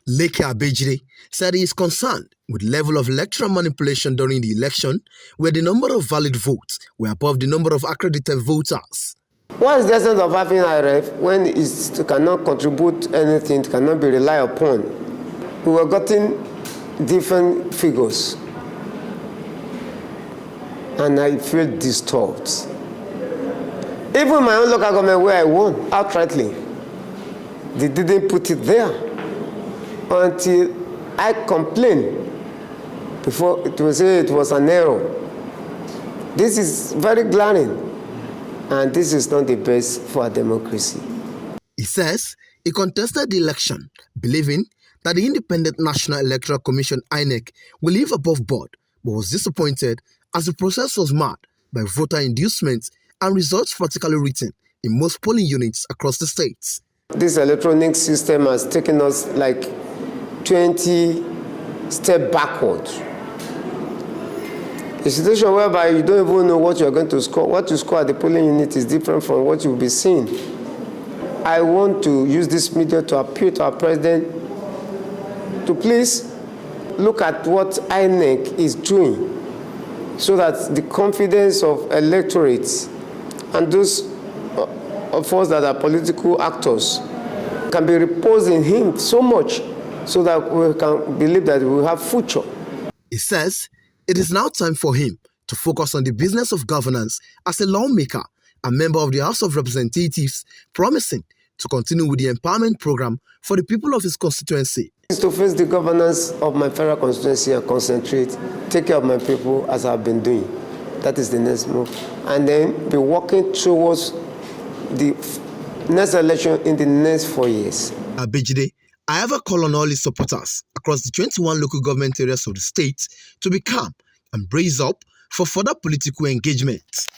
Leke Abejide said he is concerned with level of electoral manipulation during the election, where the number of valid votes were above the number of accredited voters. What is the essence of having iREV when it cannot contribute anything, it cannot be relied upon? We were getting different figures, and I feel disturbed. Even my own local government where I won outrightly, they didn't put it there until I complained before it was said it was an error. This is very glaring, and this is not the best for a democracy. He says he contested the election, believing that the Independent National Electoral Commission INEC will live above board, but was disappointed as the process was marred by voter inducement and results practically written in most polling units across the states. This electronic system has taken us like 20 steps backward. A situation whereby you don't even know what you're going to score. What you score at the polling unit is different from what you'll be seeing. I want to use this media to appeal to our president to please look at what INEC is doing so that the confidence of electorates and those of us that are political actors can be reposed in him so much so that we can believe that we will have future. He says it is now time for him to focus on the business of governance as a lawmaker and member of the House of Representatives, promising to continue with the empowerment program for the people of his constituency. Is to face the governance of my federal constituency and concentrate, take care of my people as I've been doing. That is the next move. And then be working towards the next election in the next 4 years. Abejide, I have a call on all his supporters across the 21 local government areas of the state to be calm and brace up for further political engagement.